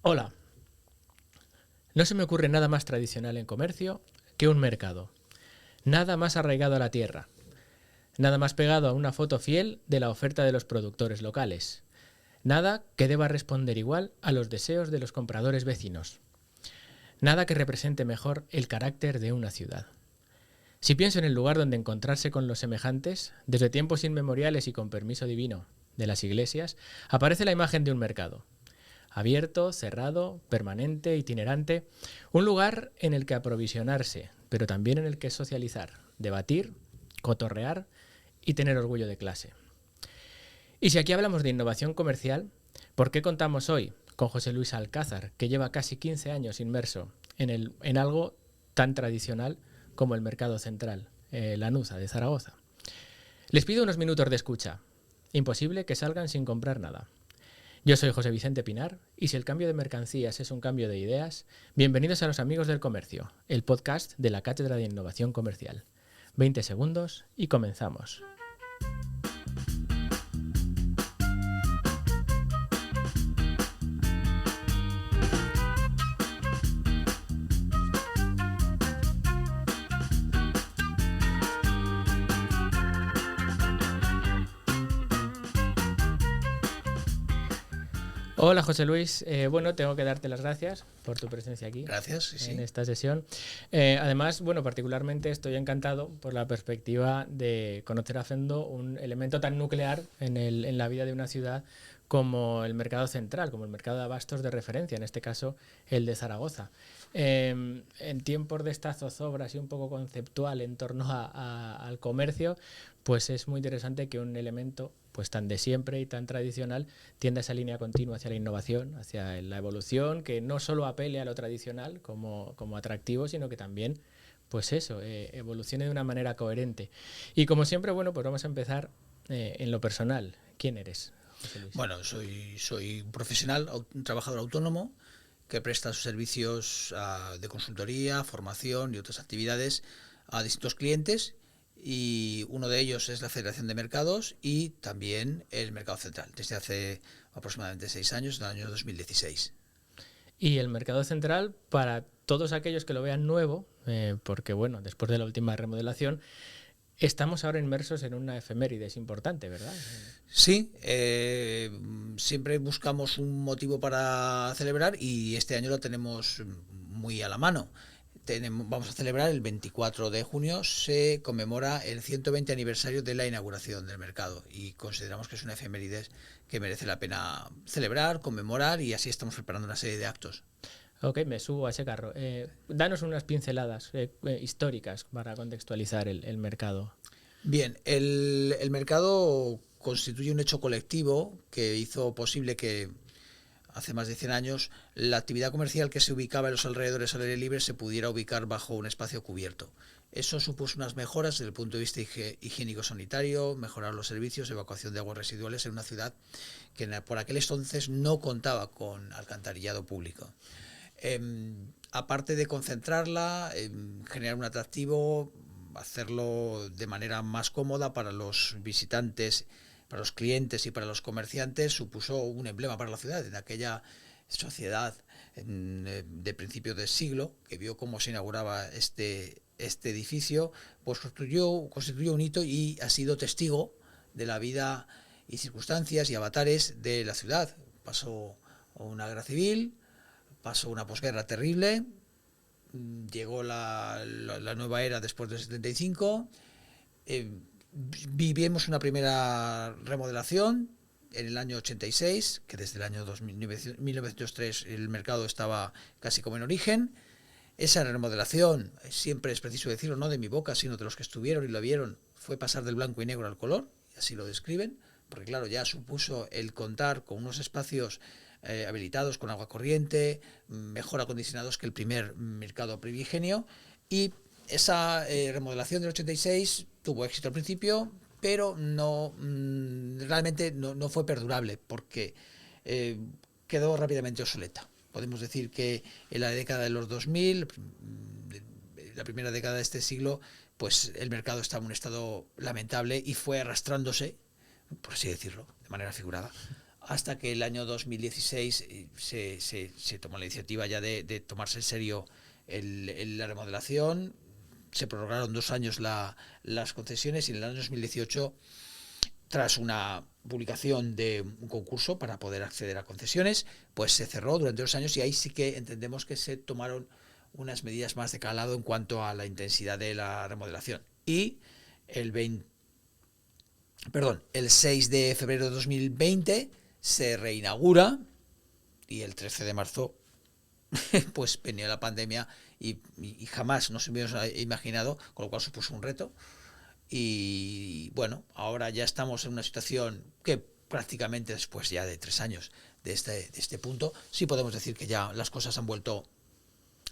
Hola, no se me ocurre nada más tradicional en comercio que un mercado. Nada más arraigado a la tierra. Nada más pegado a una foto fiel de la oferta de los productores locales. Nada que deba responder igual a los deseos de los compradores vecinos. Nada que represente mejor el carácter de una ciudad. Si pienso en el lugar donde encontrarse con los semejantes, desde tiempos inmemoriales y con permiso divino de las iglesias, aparece la imagen de un mercado. Abierto, cerrado, permanente, itinerante, un lugar en el que aprovisionarse, pero también en el que socializar, debatir, cotorrear y tener orgullo de clase. Y si aquí hablamos de innovación comercial, ¿por qué contamos hoy con José Luis Alcázar, que lleva casi 15 años inmerso en algo tan tradicional como el Mercado Central, la Nuza de Zaragoza? Les pido unos minutos de escucha. Imposible que salgan sin comprar nada. Yo soy José Vicente Pinar y si el cambio de mercancías es un cambio de ideas, bienvenidos a Los Amigos del Comercio, el podcast de la Cátedra de Innovación Comercial. 20 segundos y comenzamos. Hola José Luis, bueno, tengo que darte las gracias por tu presencia aquí. Gracias, sí. En esta sesión. Además, bueno, particularmente estoy encantado por la perspectiva de conocer a fondo un elemento tan nuclear en la vida de una ciudad como el mercado central, como el mercado de abastos de referencia, en este caso el de Zaragoza. En tiempos de esta zozobra así un poco conceptual en torno al comercio, pues es muy interesante que un elemento pues tan de siempre y tan tradicional tienda esa línea continua hacia la innovación, hacia la evolución, que no solo apele a lo tradicional como atractivo, sino que también pues eso, evolucione de una manera coherente. Y como siempre, bueno, pues vamos a empezar en lo personal. ¿Quién eres, José Luis? Bueno, soy un profesional, un trabajador autónomo que presta sus servicios de consultoría, formación y otras actividades a distintos clientes, y uno de ellos es la Federación de Mercados y también el Mercado Central, desde hace aproximadamente 6 años, en el año 2016. Y el mercado central, para todos aquellos que lo vean nuevo, porque bueno, después de la última remodelación, estamos ahora inmersos en una efeméride, es importante, ¿verdad? Sí, siempre buscamos un motivo para celebrar y este año lo tenemos muy a la mano. Vamos a celebrar el 24 de junio, se conmemora el 120 aniversario de la inauguración del mercado y consideramos que es una efeméride que merece la pena celebrar, conmemorar, y así estamos preparando una serie de actos. Ok, me subo a ese carro. Danos unas pinceladas históricas para contextualizar el mercado. Bien, el mercado constituye un hecho colectivo que hizo posible que hace más de 100 años la actividad comercial que se ubicaba en los alrededores al aire libre se pudiera ubicar bajo un espacio cubierto. Eso supuso unas mejoras desde el punto de vista higiénico-sanitario, mejorar los servicios, evacuación de aguas residuales en una ciudad que por aquel entonces no contaba con alcantarillado público. Aparte de concentrarla, generar un atractivo, hacerlo de manera más cómoda para los visitantes, para los clientes y para los comerciantes, supuso un emblema para la ciudad en aquella sociedad de principios del siglo que vio cómo se inauguraba este edificio. Pues constituyó un hito y ha sido testigo de la vida y circunstancias y avatares de la ciudad. Pasó una guerra civil, pasó una posguerra terrible, llegó la nueva era después del 75, vivimos una primera remodelación en el año 86, que desde el año 1903 el mercado estaba casi como en origen. Esa remodelación, siempre es preciso decirlo, no de mi boca, sino de los que estuvieron y lo vieron, fue pasar del blanco y negro al color, y así lo describen, porque claro, ya supuso el contar con unos espacios habilitados con agua corriente, mejor acondicionados que el primer mercado primigenio, y esa remodelación del 86 tuvo éxito al principio, pero realmente no fue perdurable porque quedó rápidamente obsoleta. Podemos decir que en la década de los 2000, la primera década de este siglo, pues el mercado estaba en un estado lamentable y fue arrastrándose, por así decirlo, de manera figurada, hasta que el año 2016 se tomó la iniciativa ya de tomarse en serio la remodelación. Se prorrogaron 2 años las concesiones y en el año 2018, tras una publicación de un concurso para poder acceder a concesiones, pues se cerró durante 2 años y ahí sí que entendemos que se tomaron unas medidas más de calado en cuanto a la intensidad de la remodelación. Y el 6 de febrero de 2020 se reinaugura y el 13 de marzo pues venía la pandemia y jamás nos hubiéramos imaginado, con lo cual supuso un reto. Y bueno, ahora ya estamos en una situación que prácticamente después ya de 3 años de este punto, sí podemos decir que ya las cosas han vuelto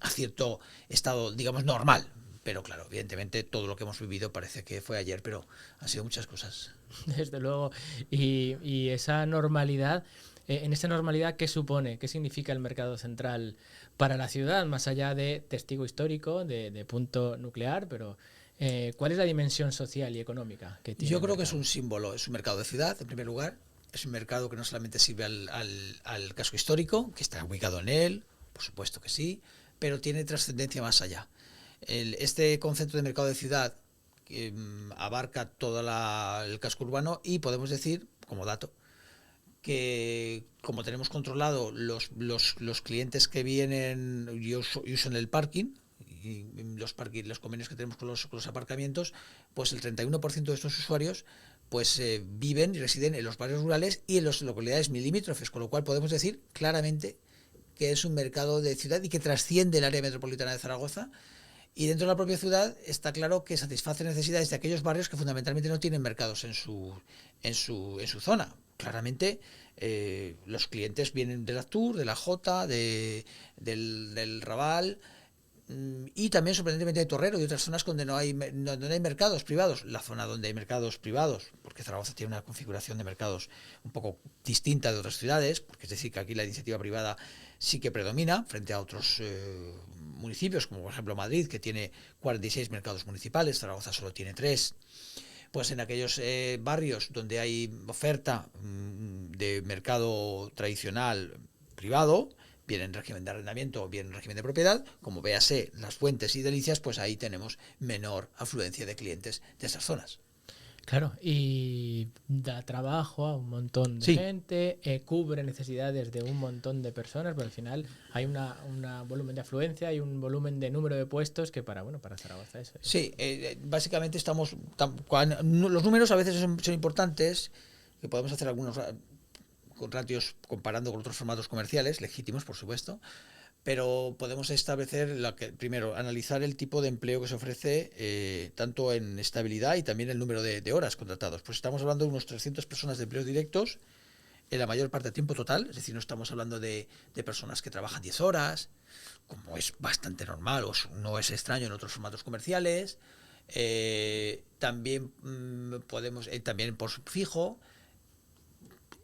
a cierto estado, digamos, normal. Pero claro, evidentemente todo lo que hemos vivido parece que fue ayer, pero han sido muchas cosas. Desde luego. Y esa normalidad, en esta normalidad, ¿qué supone? ¿Qué significa el mercado central para la ciudad, más allá de testigo histórico, de punto nuclear? Pero ¿cuál es la dimensión social y económica que tiene Yo el creo que es mercado? un símbolo, es un mercado de ciudad, en primer lugar. Es un mercado que no solamente sirve al casco histórico, que está ubicado en él, por supuesto que sí, pero tiene trascendencia más allá. Este concepto de mercado de ciudad abarca todo el casco urbano y podemos decir, como dato, que como tenemos controlado los clientes que vienen y usan el parking, y los convenios que tenemos con los aparcamientos, pues el 31% de estos usuarios pues viven y residen en los barrios rurales y en las localidades limítrofes, con lo cual podemos decir claramente que es un mercado de ciudad y que trasciende el área metropolitana de Zaragoza. Y dentro de la propia ciudad está claro que satisface necesidades de aquellos barrios que fundamentalmente no tienen mercados en su zona. Claramente los clientes vienen de la Tour, de la Jota, del Raval y también sorprendentemente de Torrero y otras zonas donde no hay mercados privados. La zona donde hay mercados privados, porque Zaragoza tiene una configuración de mercados un poco distinta de otras ciudades, porque es decir que aquí la iniciativa privada sí que predomina frente a otros municipios, como por ejemplo Madrid, que tiene 46 mercados municipales, Zaragoza solo tiene 3. Pues en aquellos barrios donde hay oferta de mercado tradicional privado, bien en régimen de arrendamiento o bien en régimen de propiedad, como véase Las Fuentes y Delicias, pues ahí tenemos menor afluencia de clientes de esas zonas. Claro, y da trabajo a un montón de Sí, gente, cubre necesidades de un montón de personas, pero al final hay un volumen de afluencia y un volumen de número de puestos que para Zaragoza sí, básicamente los números a veces son importantes, que podemos hacer algunos con ratios comparando con otros formatos comerciales, legítimos por supuesto, pero podemos establecer, primero, analizar el tipo de empleo que se ofrece, tanto en estabilidad y también el número de horas contratados. Pues estamos hablando de unos 300 personas de empleos directos, en la mayor parte de tiempo total, es decir, no estamos hablando de personas que trabajan 10 horas, como es bastante normal o no es extraño en otros formatos comerciales. También también por fijo.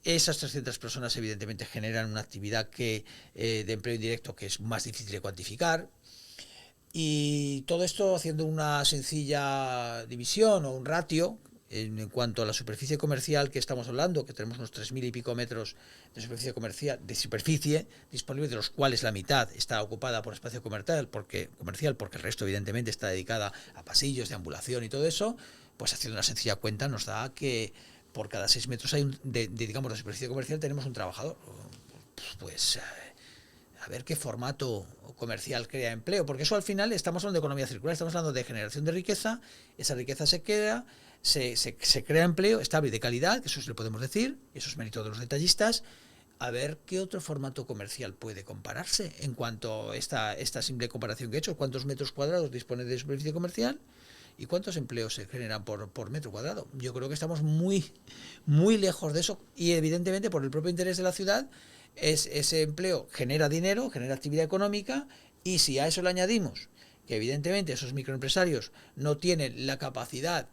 Esas 300 personas evidentemente generan una actividad de empleo indirecto que es más difícil de cuantificar. Y todo esto haciendo una sencilla división o un ratio en cuanto a la superficie comercial que estamos hablando, que tenemos unos 3.000 y pico metros de superficie disponible, de los cuales la mitad está ocupada por espacio comercial porque el resto evidentemente está dedicada a pasillos, deambulación y todo eso, pues haciendo una sencilla cuenta nos da que por cada 6 metros digamos, de superficie comercial tenemos un trabajador. Pues a ver qué formato comercial crea empleo, porque eso al final estamos hablando de economía circular, estamos hablando de generación de riqueza, esa riqueza se queda, se crea empleo estable y de calidad, que eso sí lo podemos decir, eso es mérito de los detallistas. A ver qué otro formato comercial puede compararse en cuanto a esta simple comparación que he hecho, cuántos metros cuadrados dispone de superficie comercial y cuántos empleos se generan por metro cuadrado. Yo creo que estamos muy, muy lejos de eso y evidentemente por el propio interés de la ciudad ese empleo genera dinero, genera actividad económica y si a eso le añadimos que evidentemente esos microempresarios no tienen la capacidad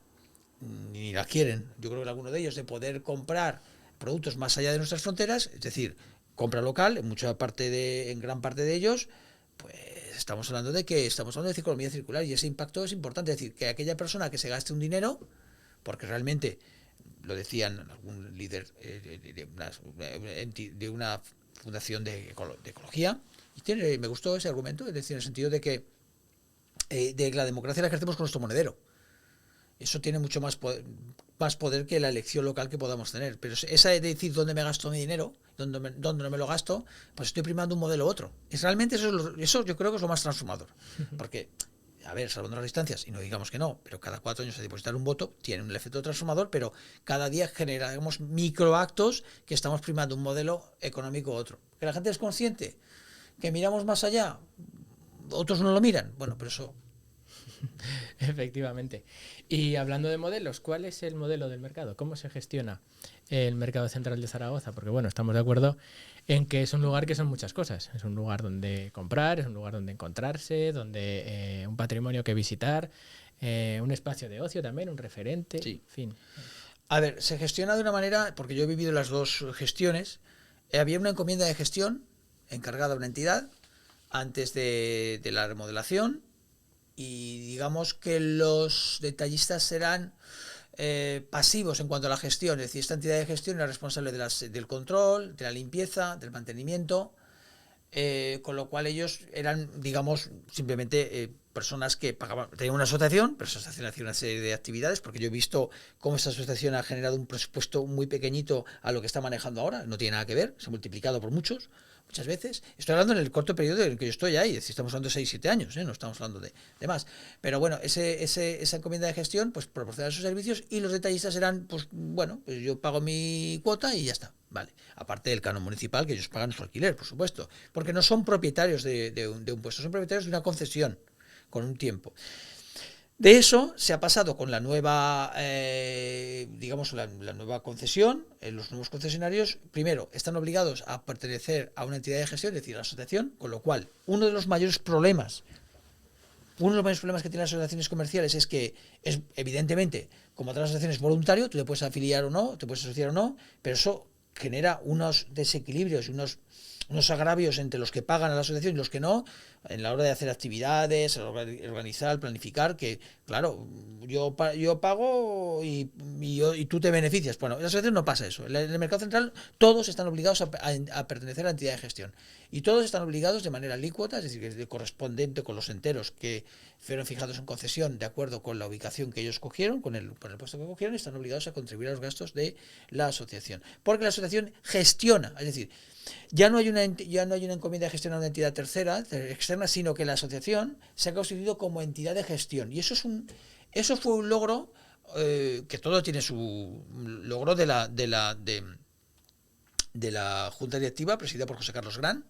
ni la quieren, yo creo que alguno de ellos, de poder comprar productos más allá de nuestras fronteras, es decir, compra local, en gran parte de ellos, pues estamos hablando de economía circular y ese impacto es importante, es decir, que aquella persona que se gaste un dinero, porque realmente lo decían algún líder de una fundación de ecología, y me gustó ese argumento, es decir, en el sentido de que de la democracia la ejercemos con nuestro monedero. Eso tiene mucho más poder que la elección local que podamos tener. Pero esa de decir dónde me gasto mi dinero, dónde no me lo gasto, pues estoy primando un modelo u otro. Realmente eso yo creo que es lo más transformador. Porque, a ver, salvando las distancias, y no digamos que no, pero cada 4 años a depositar un voto tiene un efecto transformador, pero cada día generamos microactos que estamos primando un modelo económico u otro. Que la gente es consciente, que miramos más allá, otros no lo miran. Bueno, pero eso... Efectivamente. Y hablando de modelos, ¿cuál es el modelo del mercado? ¿Cómo se gestiona el mercado central de Zaragoza? Porque bueno, estamos de acuerdo en que es un lugar que son muchas cosas. Es un lugar donde comprar, es un lugar donde encontrarse, donde un patrimonio que visitar, un espacio de ocio también, un referente, Sí. en fin. A ver, se gestiona de una manera, porque yo he vivido las dos gestiones. Había una encomienda de gestión encargada a una entidad antes de la remodelación, y digamos que los detallistas serán pasivos en cuanto a la gestión. Es decir, esta entidad de gestión era responsable del control, de la limpieza, del mantenimiento, con lo cual ellos eran, digamos, simplemente personas que pagaban, tenían una asociación, pero esa asociación hacía una serie de actividades, porque yo he visto cómo esa asociación ha generado un presupuesto muy pequeñito a lo que está manejando ahora, no tiene nada que ver, se ha multiplicado por muchas veces. Estoy hablando en el corto periodo en el que yo estoy ahí, es decir, estamos hablando de 6-7 años, no estamos hablando de más. Pero bueno, esa encomienda de gestión pues proporciona esos servicios, y los detallistas eran, pues bueno, pues yo pago mi cuota y ya está. Vale, aparte del canon municipal, que ellos pagan su alquiler, por supuesto, porque no son propietarios de un puesto, son propietarios de una concesión con un tiempo. De eso se ha pasado con la nueva, digamos, la nueva concesión. Los nuevos concesionarios, primero, están obligados a pertenecer a una entidad de gestión, es decir, a la asociación, con lo cual uno de los mayores problemas que tienen las asociaciones comerciales es que es, evidentemente, como otras asociaciones, voluntario, tú te puedes afiliar o no, te puedes asociar o no, pero eso genera unos desequilibrios y unos agravios entre los que pagan a la asociación y los que no, en la hora de hacer actividades, organizar, planificar, que claro, yo pago y tú te beneficias. Bueno, en la asociación no pasa eso. En el mercado central todos están obligados a pertenecer a la entidad de gestión, y todos están obligados de manera alícuota, es decir, que es correspondiente con los enteros que fueron fijados en concesión de acuerdo con la ubicación que ellos cogieron, con el puesto que cogieron, están obligados a contribuir a los gastos de la asociación, porque la asociación gestiona, es decir, ya no hay una encomienda de gestión a una entidad tercera, externa, sino que la asociación se ha constituido como entidad de gestión. Y eso fue un logro, que todo tiene su logro de la Junta Directiva, presidida por José Carlos Gran,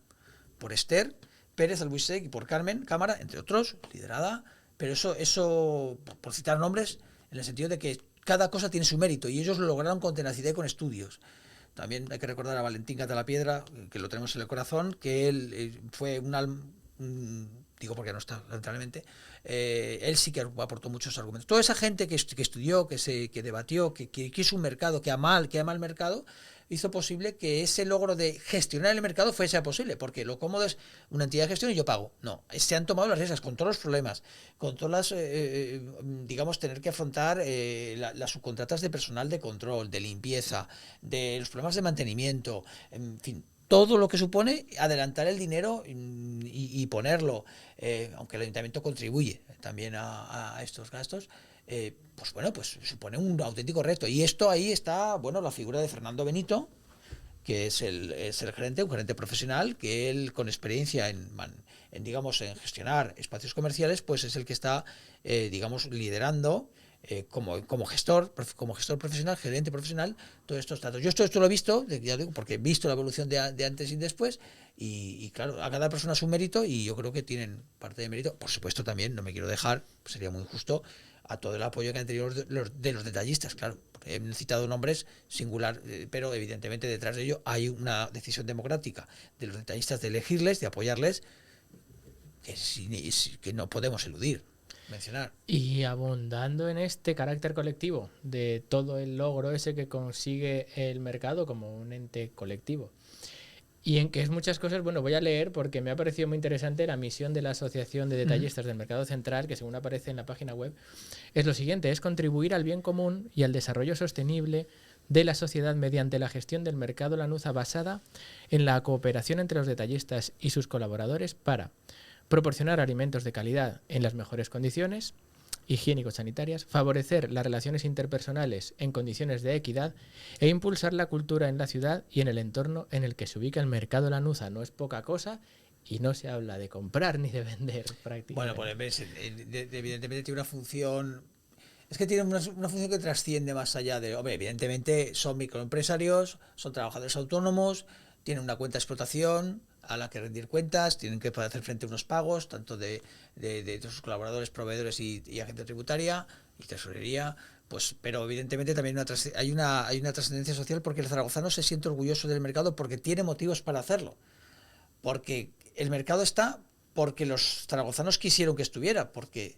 por Esther Pérez Albuisek y por Carmen Cámara, entre otros, liderada. Pero eso por citar nombres, en el sentido de que cada cosa tiene su mérito, y ellos lo lograron con tenacidad y con estudios. También hay que recordar a Valentín Catalapiedra, que lo tenemos en el corazón, que él fue digo porque no está, lamentablemente, él sí que aportó muchos argumentos. Toda esa gente que estudió, que debatió, que quiso un mercado, que ama el mercado, hizo posible que ese logro de gestionar el mercado sea posible, porque lo cómodo es una entidad de gestión y yo pago. No, se han tomado las riesgas con todos los problemas, con todas las, digamos, tener que afrontar las subcontratas de personal de control, de limpieza, de los problemas de mantenimiento, en fin, todo lo que supone adelantar el dinero y ponerlo, aunque el ayuntamiento contribuye también a estos gastos. Pues bueno, pues supone un auténtico reto. Y esto ahí está, bueno, la figura de Fernando Benito, que es el gerente, un gerente profesional, que él con experiencia en digamos, en gestionar espacios comerciales, pues es el que está, digamos, liderando como gestor profesional, gerente profesional, todos estos datos. Yo esto lo he visto, ya digo, porque he visto la evolución de antes y después, y claro, a cada persona su mérito, y yo creo que tienen parte de mérito. Por supuesto, también, no me quiero dejar, sería muy injusto, a todo el apoyo que han tenido de los detallistas, claro. He citado nombres singular, pero evidentemente detrás de ello hay una decisión democrática de los detallistas de elegirles, de apoyarles, que no podemos eludir, mencionar. Y abundando en este carácter colectivo de todo el logro ese que consigue el mercado como un ente colectivo, y en que es muchas cosas, bueno, voy a leer porque me ha parecido muy interesante la misión de la Asociación de Detallistas del Mercado Central, que según aparece en la página web, es lo siguiente: es contribuir al bien común y al desarrollo sostenible de la sociedad mediante la gestión del mercado Lanuza basada en la cooperación entre los detallistas y sus colaboradores para proporcionar alimentos de calidad en las mejores condiciones higiénico-sanitarias, favorecer las relaciones interpersonales en condiciones de equidad e impulsar la cultura en la ciudad y en el entorno en el que se ubica el mercado Lanuza. No es poca cosa y no se habla de comprar ni de vender prácticamente. Bueno, pues evidentemente tiene una función. Es que tiene una función que trasciende más allá de. Hombre, evidentemente son microempresarios, son trabajadores autónomos, tienen una cuenta de explotación a la que rendir cuentas, tienen que poder hacer frente a unos pagos, tanto de sus colaboradores, proveedores y agente tributaria y tesorería. Pues, pero evidentemente también hay una trascendencia social porque el zaragozano se siente orgulloso del mercado porque tiene motivos para hacerlo. Porque el mercado está porque los zaragozanos quisieron que estuviera, porque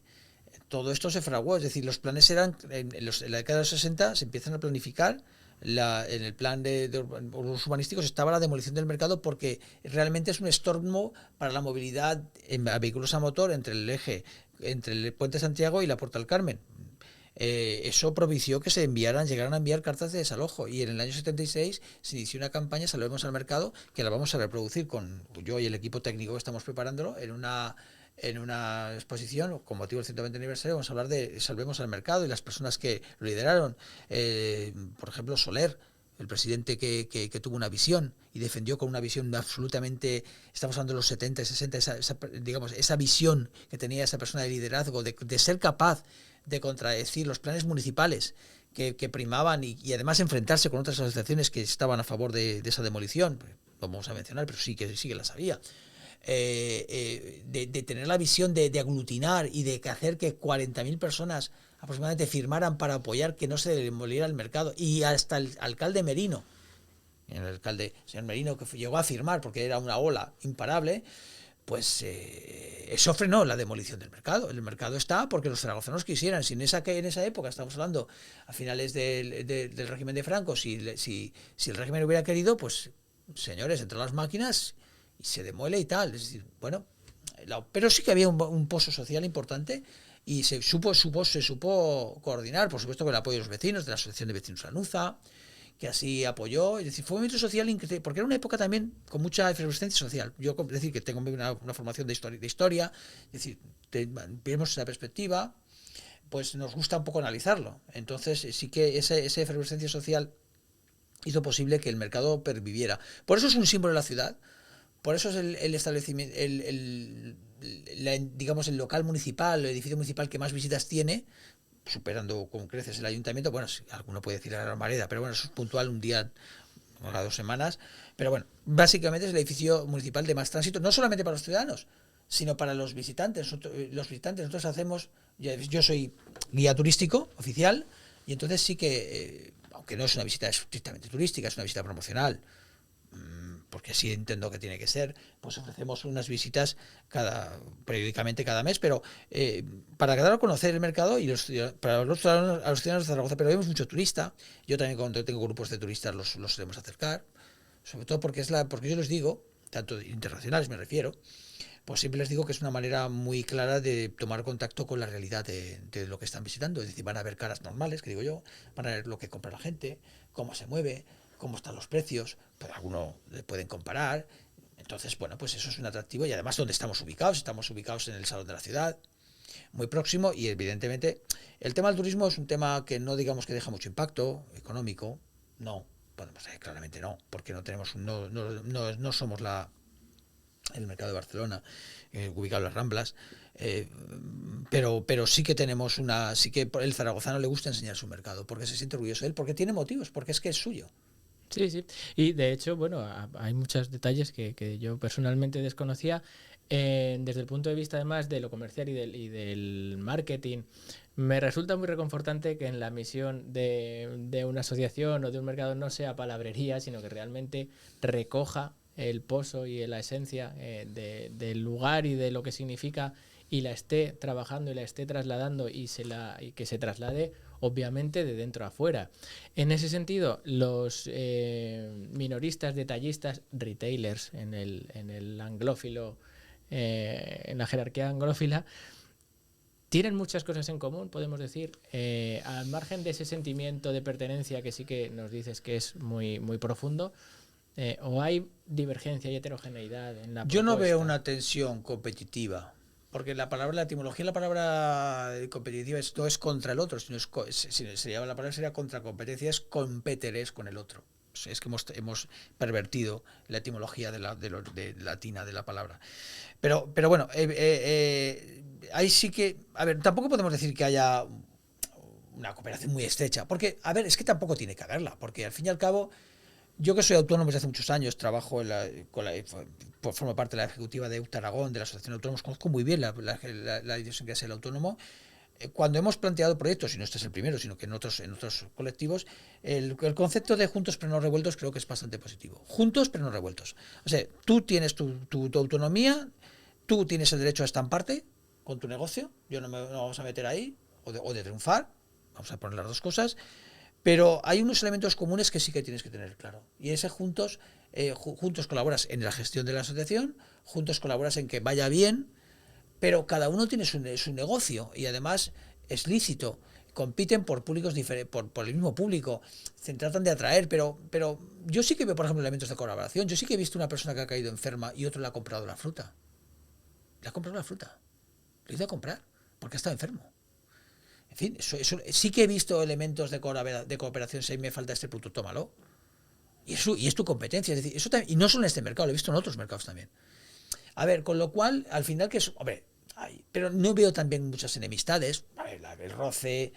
todo esto se fraguó, es decir, los planes eran, en la década de los 60 se empiezan a planificar, en el plan de urbanísticos estaba la demolición del mercado porque realmente es un estorbo para la movilidad en vehículos a motor entre el eje, entre el Puente Santiago y la Puerta del Carmen. Eso propició que llegaran a enviar cartas de desalojo y en el año 76 se inició una campaña Salvemos al Mercado que la vamos a reproducir con yo y el equipo técnico que estamos preparándolo en una exposición con motivo del 120 aniversario. Vamos a hablar de Salvemos al Mercado y las personas que lo lideraron, por ejemplo Soler, el presidente que tuvo una visión y defendió con una visión absolutamente, estamos hablando de los 70 y 60, esa visión que tenía esa persona de liderazgo, de ser capaz de contradecir los planes municipales que primaban y además enfrentarse con otras asociaciones que estaban a favor de esa demolición. No vamos a mencionar, pero sí que las había. De tener la visión de aglutinar y de hacer que 40.000 personas aproximadamente firmaran para apoyar que no se demoliera el mercado, y hasta el alcalde Merino, señor Merino, que llegó a firmar porque era una ola imparable, pues eso frenó la demolición del mercado. El mercado está porque los zaragozanos quisieran. Si en esa época, estamos hablando a finales del régimen de Franco, si el régimen hubiera querido, pues señores, entran las máquinas y se demuele y tal. Es decir, bueno, pero sí que había un pozo social importante y se supo coordinar, por supuesto, con el apoyo de los vecinos, de la Asociación de Vecinos Lanuza, que así apoyó. Es decir, fue un movimiento social increíble, porque era una época también con mucha efervescencia social. Yo, es decir, que tengo una formación de historia, es decir, vemos esa perspectiva, pues nos gusta un poco analizarlo. Entonces, sí que esa efervescencia social hizo posible que el mercado perviviera. Por eso es un símbolo de la ciudad. Por eso es el establecimiento, digamos, el local municipal, el edificio municipal que más visitas tiene, superando con creces el ayuntamiento. Bueno, alguno puede decir la Romareda, pero bueno, eso es puntual, un día o cada 2 semanas. Pero bueno, básicamente es el edificio municipal de más tránsito, no solamente para los ciudadanos, sino para los visitantes. Nosotros hacemos, yo soy guía turístico oficial, y entonces sí que, aunque no es una visita estrictamente turística, es una visita promocional, porque así entiendo que tiene que ser, pues ofrecemos unas visitas periódicamente cada mes, pero para dar a conocer el mercado y para los ciudadanos de Zaragoza. Pero vemos mucho turista. Yo también, cuando tengo grupos de turistas, los solemos acercar, sobre todo porque yo les digo, tanto internacionales me refiero, pues siempre les digo que es una manera muy clara de tomar contacto con la realidad de lo que están visitando. Es decir, van a ver caras normales, que digo yo, van a ver lo que compra la gente, cómo se mueve, cómo están los precios, pues alguno le pueden comparar. Entonces, bueno, pues eso es un atractivo, y además donde estamos ubicados en el Salón de la Ciudad, muy próximo, y evidentemente el tema del turismo es un tema que no digamos que deja mucho impacto económico, no, bueno, pues claramente no, porque no somos el mercado de Barcelona, ubicado en las Ramblas, pero sí que tenemos sí que el zaragozano le gusta enseñar su mercado, porque se siente orgulloso de él, porque tiene motivos, porque es que es suyo. Sí, sí. Y de hecho, bueno, hay muchos detalles que yo personalmente desconocía. Desde el punto de vista además de lo comercial y del marketing, me resulta muy reconfortante que en la misión de una asociación o de un mercado no sea palabrería, sino que realmente recoja el pozo y la esencia del lugar y de lo que significa, y la esté trabajando y la esté trasladando y que se traslade obviamente de dentro a fuera. En ese sentido, los minoristas, detallistas, retailers en el anglófilo, en la jerarquía anglófila, Tienen muchas cosas en común, podemos decir, al margen de ese sentimiento de pertenencia que sí que nos dices que es muy, muy profundo, o hay divergencia y heterogeneidad en la Yo no veo propuesta. una tensión competitiva, porque la etimología de la palabra competitiva no es contra el otro, sino sería, la palabra sería contra competencia, es competere, es con el otro. Es que hemos pervertido la etimología de latina de la palabra. Pero bueno, ahí sí que, a ver, tampoco podemos decir que haya una cooperación muy estrecha, porque, a ver, es que tampoco tiene que haberla, porque al fin y al cabo, yo que soy autónomo desde hace muchos años, trabajo formo parte de la ejecutiva de UTA Aragón, de la Asociación de Autónomos, conozco muy bien la idiosincrasia que es el autónomo. Cuando hemos planteado proyectos, y no este es el primero, sino que en otros colectivos, el concepto de juntos pero no revueltos creo que es bastante positivo. Juntos pero no revueltos. O sea, tú tienes tu autonomía, tú tienes el derecho a estamparte con tu negocio, no vamos a meter ahí, o de triunfar, vamos a poner las dos cosas, pero hay unos elementos comunes que sí que tienes que tener claro. Y ese juntos colaboras en la gestión de la asociación, juntos colaboras en que vaya bien, pero cada uno tiene su negocio y además es lícito. Compiten por públicos diferentes, por el mismo público, se tratan de atraer, pero yo sí que veo, por ejemplo, elementos de colaboración. Yo sí que he visto una persona que ha caído enferma y otro le ha comprado la fruta. Le ha comprado la fruta. Le hizo a comprar porque ha estado enfermo. En fin, eso sí que he visto elementos de cooperación. Si me falta este producto, tómalo. Y es tu competencia. Es decir, eso también, y no solo en este mercado, lo he visto en otros mercados también. A ver, con lo cual, al final, que es. Hombre, pero no veo también muchas enemistades. A ver, el roce.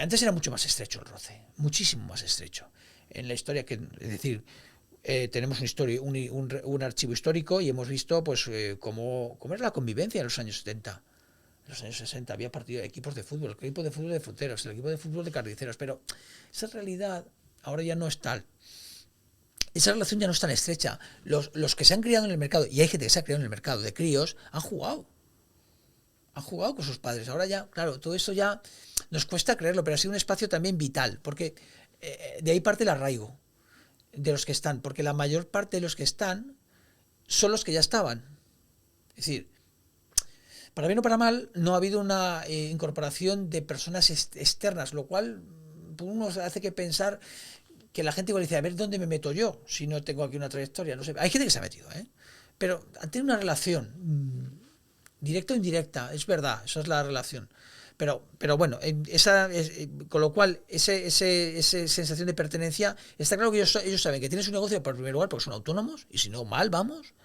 Antes era mucho más estrecho el roce. Muchísimo más estrecho. En la historia, es decir, tenemos un archivo histórico y hemos visto pues cómo era la convivencia en los años 70. En los años 60 había equipos de fútbol, el equipo de fútbol de fruteros, el equipo de fútbol de carniceros, pero esa realidad ahora ya no es tal. Esa relación ya no es tan estrecha. Los que se han criado en el mercado, y hay gente que se ha criado en el mercado de críos, han jugado con sus padres. Ahora ya, claro, todo eso ya nos cuesta creerlo, pero ha sido un espacio también vital, porque de ahí parte el arraigo de los que están, porque la mayor parte de los que están son los que ya estaban. Es decir, para bien o para mal, no ha habido una incorporación de personas externas, lo cual uno hace que pensar que la gente igual dice, a ver dónde me meto yo, si no tengo aquí una trayectoria. No sé. Hay gente que se ha metido, pero tiene una relación directa o indirecta, es verdad, esa es la relación. Pero bueno, con lo cual, esa sensación de pertenencia, está claro que ellos saben que tienes un negocio por primer lugar porque son autónomos, y si no, mal vamos,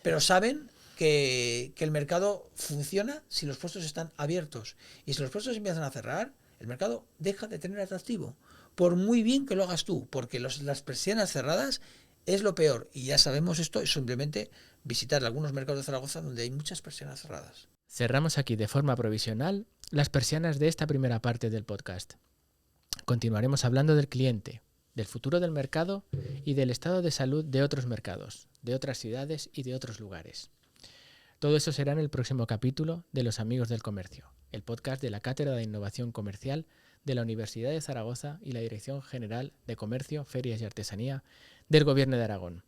pero saben que el mercado funciona si los puestos están abiertos. Y si los puestos empiezan a cerrar, el mercado deja de tener atractivo. Por muy bien que lo hagas tú, porque las persianas cerradas es lo peor. Y ya sabemos esto, es simplemente visitar algunos mercados de Zaragoza donde hay muchas persianas cerradas. Cerramos aquí de forma provisional las persianas de esta primera parte del podcast. Continuaremos hablando del cliente, del futuro del mercado y del estado de salud de otros mercados, de otras ciudades y de otros lugares. Todo eso será en el próximo capítulo de Los Amigos del Comercio, el podcast de la Cátedra de Innovación Comercial de la Universidad de Zaragoza y la Dirección General de Comercio, Ferias y Artesanía del Gobierno de Aragón.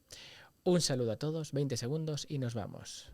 Un saludo a todos, 20 segundos y nos vamos.